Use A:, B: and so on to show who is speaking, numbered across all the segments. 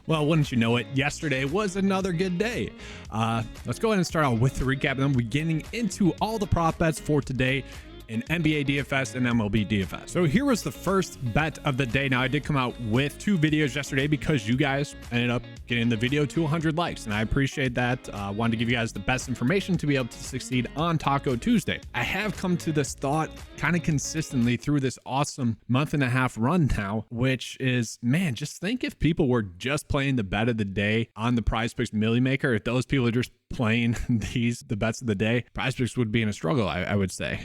A: Well, wouldn't you know it, yesterday was another good day. Let's go ahead and start out with the recap, and then we're getting into all the prop bets for today in NBA DFS and MLB DFS. So here was the first bet of the day. Now, I did come out with 2 videos yesterday because you guys ended up getting the video to 100 likes, and I appreciate that. Wanted to give you guys the best information to be able to succeed on Taco Tuesday. I have come to this thought kind of consistently through this awesome month-and-a-half run now, which is, man, just think if people were just playing the bet of the day on the PrizePicks Millie Maker, if those people are just playing the bets of the day, PrizePicks would be in a struggle, I would say.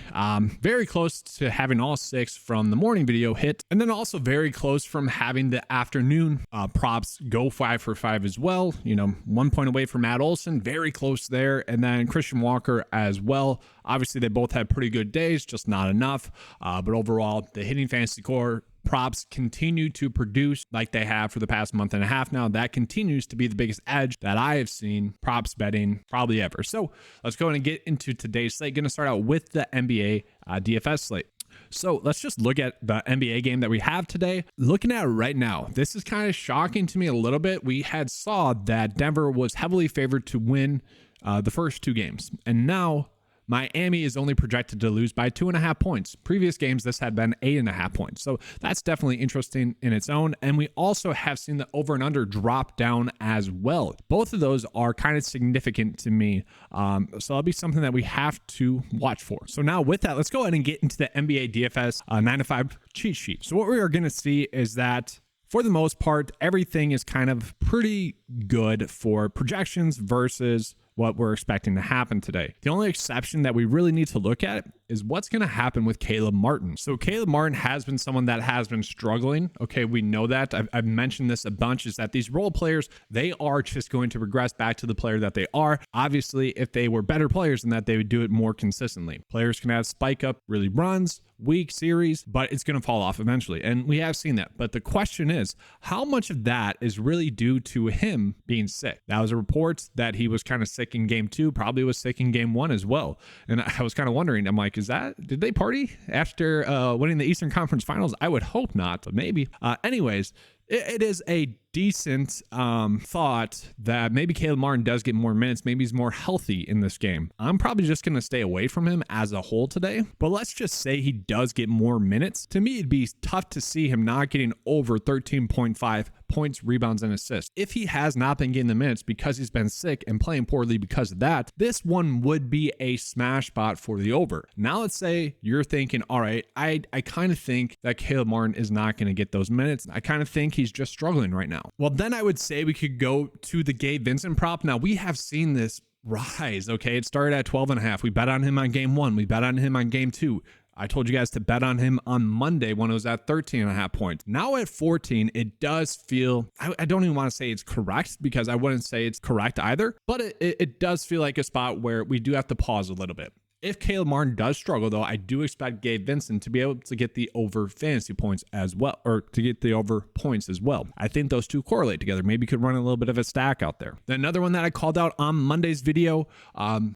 A: Very close to having all 6 from the morning video hit, and then also very close from having the afternoon props go 5 for 5 as well. You know, 1 point away from Matt Olson, very close there, and then Christian Walker as well. Obviously, they both had pretty good days, just not enough. But overall, the hitting fantasy core props continue to produce like they have for the past month and a half now. That continues to be the biggest edge that I have seen props betting probably ever. So let's go ahead and get into today's slate. Going to start out with the NBA DFS slate. So let's just look at the NBA game that we have today. Looking at it right now, this is kind of shocking to me a little bit. We had saw that Denver was heavily favored to win the first 2 games, and now Miami is only projected to lose by 2.5 points. Previous games, this had been 8.5 points. So that's definitely interesting in its own. And we also have seen the over and under drop down as well. Both of those are kind of significant to me. So that'll be something that we have to watch for. So now with that, let's go ahead and get into the NBA DFS 9-to-5 cheat sheet. So what we are going to see is that for the most part, everything is kind of pretty good for projections versus what we're expecting to happen today. The only exception that we really need to look at is what's going to happen with Caleb Martin. So Caleb Martin has been someone that has been struggling. Okay, we know that. I've mentioned this a bunch, is that these role players, they are just going to regress back to the player that they are. Obviously, if they were better players than that, they would do it more consistently. Players can have spike up really runs, weak series, but it's going to fall off eventually. And we have seen that. But the question is, how much of that is really due to him being sick? That was a report that he was kind of sick in game 2, probably was sick in game 1 as well. And I was kind of wondering, I'm like, did they party after winning the Eastern Conference Finals? I would hope not, but maybe. Anyways, it is a decent thought that maybe Caleb Martin does get more minutes. Maybe he's more healthy in this game. I'm probably just going to stay away from him as a whole today, but let's just say he does get more minutes. To me, it'd be tough to see him not getting over 13.5 points, rebounds, and assists. If he has not been getting the minutes because he's been sick and playing poorly because of that, this one would be a smash spot for the over. Now let's say you're thinking, all right, I kind of think that Caleb Martin is not going to get those minutes. I kind of think he's just struggling right now. Well, then I would say we could go to the Gabe Vincent prop. Now we have seen this rise. Okay, it started at 12.5. We bet on him on game 1. We bet on him on game 2. I told you guys to bet on him on Monday when it was at 13.5 points. Now at 14, it does feel, I don't even want to say it's correct because I wouldn't say it's correct either, but it does feel like a spot where we do have to pause a little bit. If Caleb Martin does struggle, though, I do expect Gabe Vincent to be able to get the over fantasy points as well, or to get the over points as well. I think those two correlate together. Maybe could run a little bit of a stack out there. Then another one that I called out on Monday's video,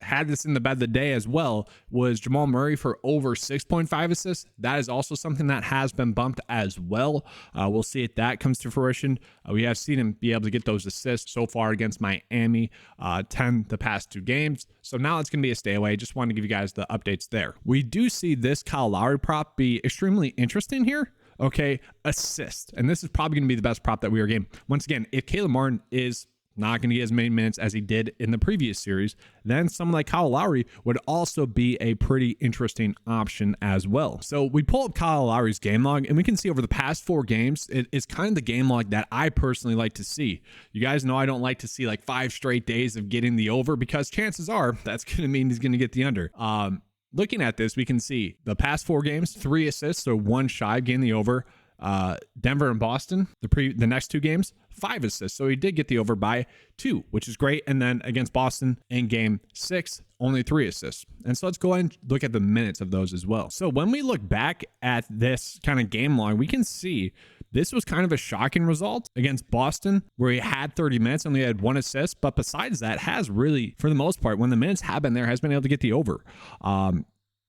A: had this in the bet of the day as well, was Jamal Murray for over 6.5 assists. That is also something that has been bumped as well. We'll see if that comes to fruition. We have seen him be able to get those assists so far against Miami, 10 the past 2 games. So now it's going to be a stay away. Just wanted to give you guys the updates there. We do see this Kyle Lowry prop be extremely interesting here. Okay, assist. And this is probably going to be the best prop that we are getting. Once again, if Caleb Martin is not going to get as many minutes as he did in the previous series, then someone like Kyle Lowry would also be a pretty interesting option as well. So we pull up Kyle Lowry's game log, and we can see over the past 4 games, it is kind of the game log that I personally like to see. You guys know I don't like to see like 5 straight days of getting the over, because chances are that's going to mean he's going to get the under. Looking at this, we can see the past 4 games, 3 assists, so 1 shy of getting the over. Denver and Boston, the next 2 games, 5 assists. So he did get the over by 2, which is great. And then against Boston in game 6, only 3 assists. And so let's go ahead and look at the minutes of those as well. So when we look back at this kind of game log, we can see this was kind of a shocking result against Boston, where he had 30 minutes, only had 1 assist. But besides that, has really, for the most part, when the minutes have been there, has been able to get the over.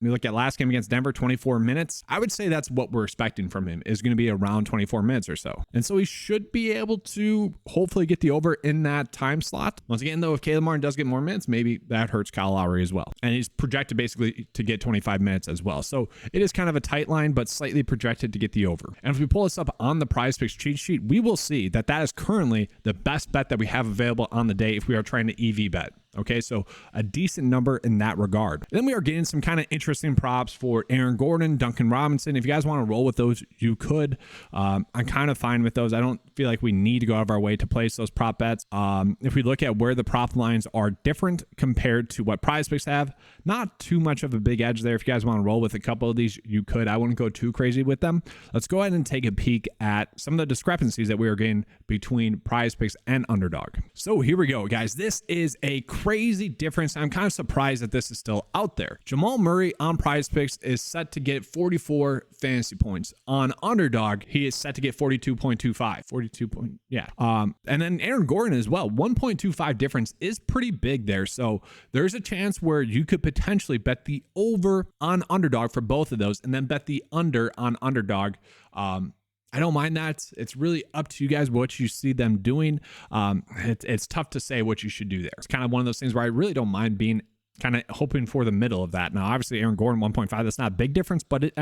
A: When you look at last game against Denver, 24 minutes, I would say that's what we're expecting from him, is going to be around 24 minutes or so. And so he should be able to hopefully get the over in that time slot. Once again, though, if Caleb Martin does get more minutes, maybe that hurts Kyle Lowry as well. And he's projected basically to get 25 minutes as well. So it is kind of a tight line, but slightly projected to get the over. And if we pull this up on the PrizePicks cheat sheet, we will see that that is currently the best bet that we have available on the day if we are trying to EV bet. Okay, so a decent number in that regard. Then we are getting some kind of interesting props for Aaron Gordon, Duncan Robinson. If you guys want to roll with those, you could. I'm kind of fine with those. I don't feel like we need to go out of our way to place those prop bets. If we look at where the prop lines are different compared to what PrizePicks have, not too much of a big edge there. If you guys want to roll with a couple of these, you could. I wouldn't go too crazy with them. Let's go ahead and take a peek at some of the discrepancies that we are getting between PrizePicks and Underdog. So here we go, guys. This is a crazy difference. I'm kind of surprised that this is still out there. Jamal Murray on PrizePicks is set to get 44 fantasy points. On Underdog, he is set to get 42.25. 42 point, yeah. And then Aaron Gordon as well. 1.25 difference is pretty big there. So there's a chance where you could potentially bet the over on Underdog for both of those and then bet the under on Underdog. I don't mind that. It's really up to you guys what you see them doing. It's tough to say what you should do there. It's kind of one of those things where I really don't mind being kind of hoping for the middle of that. Now, obviously, Aaron Gordon 1.5, that's not a big difference, but it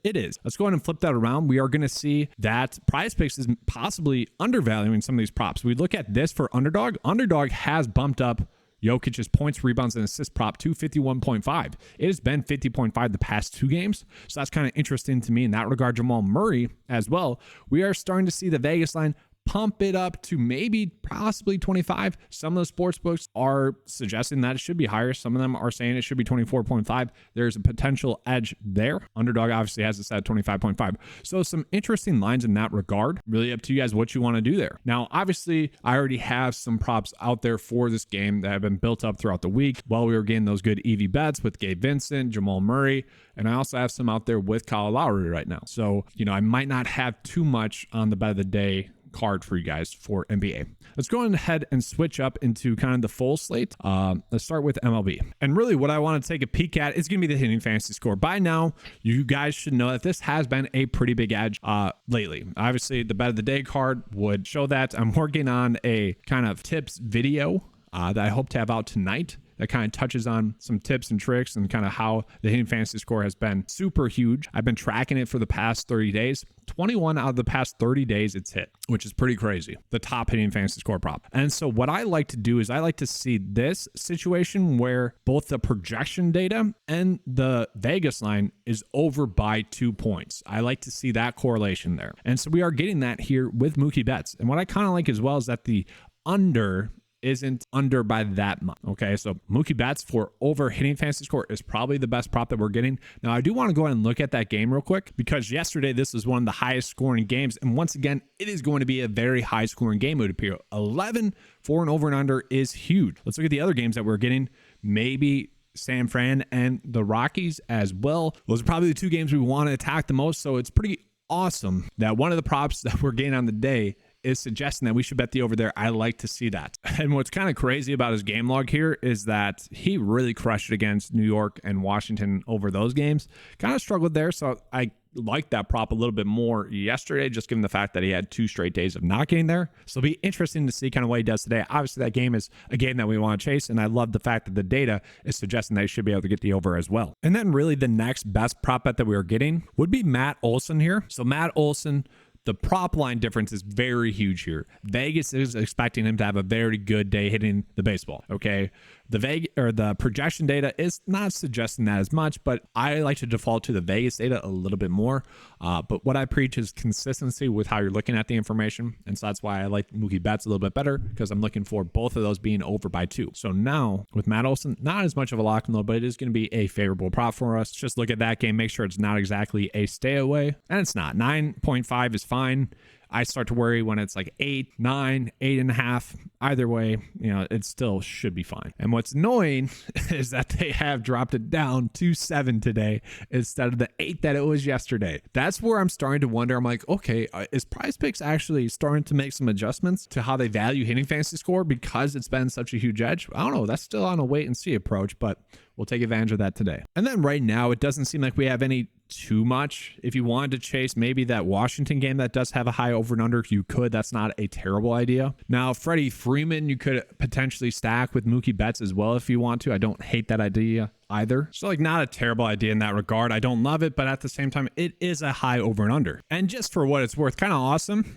A: is. Let's go ahead and flip that around. We are going to see that PrizePicks is possibly undervaluing some of these props. We look at this for Underdog. Underdog has bumped up Jokic's points, rebounds, and assist prop to 51.5. It has been 50.5 the past two games. So that's kind of interesting to me in that regard. Jamal Murray as well. We are starting to see the Vegas line pump it up to maybe possibly 25. Some of the sports books are suggesting that it should be higher. Some of them are saying it should be 24.5. There's a potential edge there. Underdog obviously has it set at 25.5. So some interesting lines in that regard. Really up to you guys what you want to do there. Now, obviously, I already have some props out there for this game that have been built up throughout the week while we were getting those good EV bets with Gabe Vincent, Jamal Murray, and I also have some out there with Kyle Lowry right now. So, I might not have too much on the bet of the day card for you guys for NBA. Let's go ahead and switch up into kind of the full slate. Let's start with MLB. And really what I want to take a peek at is going to be the hitting fantasy score. By now, you guys should know that this has been a pretty big edge lately. Obviously, the bet of the day card would show that. I'm working on a kind of tips video that I hope to have out tonight that kind of touches on some tips and tricks and kind of how the hitting fantasy score has been super huge. I've been tracking it for the past 30 days. 21 out of the past 30 days it's hit, which is pretty crazy. The top hitting fantasy score prop. And so what I like to do is I like to see this situation where both the projection data and the Vegas line is over by 2 points. I like to see that correlation there. And so we are getting that here with Mookie Betts. And what I kind of like as well is that the under isn't under by that much. Okay, so Mookie Betts for over hitting fantasy score is probably the best prop that we're getting. Now, I do want to go ahead and look at that game real quick because yesterday this was one of the highest scoring games. And once again, it is going to be a very high scoring game, it would appear. 11 for an over and under is huge. Let's look at the other games that we're getting. Maybe San Fran and the Rockies as well. Those are probably the two games we want to attack the most. So it's pretty awesome that one of the props that we're getting on the day is suggesting that we should bet the over there. I like to see that. And what's kind of crazy about his game log here is that he really crushed it against New York and Washington over those games. Kind of struggled there. So I like that prop a little bit more yesterday, just given the fact that he had 2 straight days of not getting there. So it'll be interesting to see kind of what he does today. Obviously, that game is a game that we want to chase. And I love the fact that the data is suggesting that he should be able to get the over as well. And then really the next best prop bet that we are getting would be Matt Olson here. So Matt Olson, the prop line difference is very huge here. Vegas is expecting him to have a very good day hitting the baseball. Okay. The projection data is not suggesting that as much, but I like to default to the Vegas data a little bit more. But what I preach is consistency with how you're looking at the information. And so that's why I like Mookie Betts a little bit better, because I'm looking for both of those being over by 2. So now with Matt Olson, not as much of a lock and load, but it is going to be a favorable prop for us. Just look at that game, make sure it's not exactly a stay away. And it's not. 9.5 is fine. I start to worry when it's like 8, 9, 8.5. Either way, it still should be fine. And what's annoying is that they have dropped it down to 7 today instead of the 8 that it was yesterday. That's where I'm starting to wonder. I'm like, okay, is PrizePicks actually starting to make some adjustments to how they value hitting fantasy score because it's been such a huge edge? I don't know. That's still on a wait and see approach, but we'll take advantage of that today. And then right now, it doesn't seem like we have any too much. If you wanted to chase maybe that Washington game that does have a high over and under, you could. That's not a terrible idea. Now, Freddie Freeman, you could potentially stack with Mookie Betts as well if you want to. I don't hate that idea either. So like not a terrible idea in that regard. I don't love it, but at the same time, it is a high over and under. And just for what it's worth, kind of awesome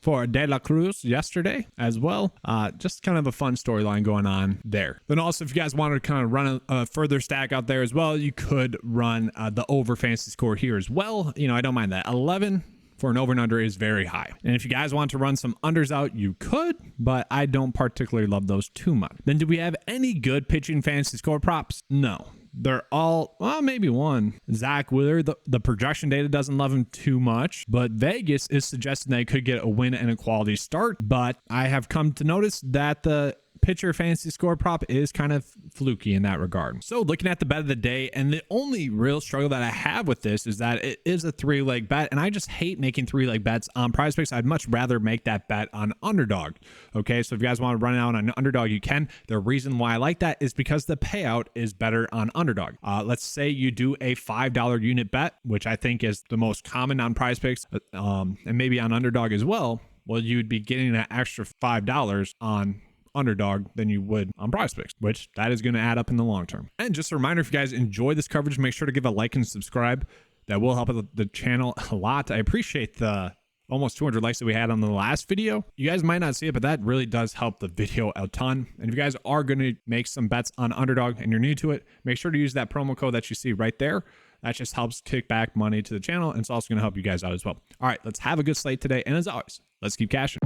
A: for De La Cruz yesterday as well. Just kind of a fun storyline going on there. Then also, if you guys wanted to kind of run a further stack out there as well, you could run the over fantasy score here as well. I don't mind that. 11 for an over and under is very high. And if you guys want to run some unders out, you could, but I don't particularly love those too much. Then do we have any good pitching fantasy score props? No. They're all, well, maybe one. Zach Wheeler, the projection data doesn't love him too much, but Vegas is suggesting they could get a win and a quality start. But I have come to notice that the pitcher fantasy score prop is kind of fluky in that regard. So looking at the bet of the day, and the only real struggle that I have with this is that it is a 3-leg bet, and I just hate making 3-leg bets on PrizePicks. I'd much rather make that bet on Underdog. Okay, so if you guys want to run it out on Underdog, you can. The reason why I like that is because the payout is better on Underdog. Let's say you do a $5 unit bet, which I think is the most common on PrizePicks, and maybe on Underdog as well. Well, you'd be getting an extra $5 on Underdog than you would on PrizePicks, which that is going to add up in the long term. And just a reminder, if you guys enjoy this coverage, make sure to give a like and subscribe. That will help the channel a lot. I appreciate the almost 200 likes that we had on the last video. You guys might not see it, but that really does help the video a ton. And if you guys are going to make some bets on Underdog and you're new to it, make sure to use that promo code that you see right there. That just helps kick back money to the channel, and it's also going to help you guys out as well. All right, let's have a good slate today. And as always, let's keep cashing.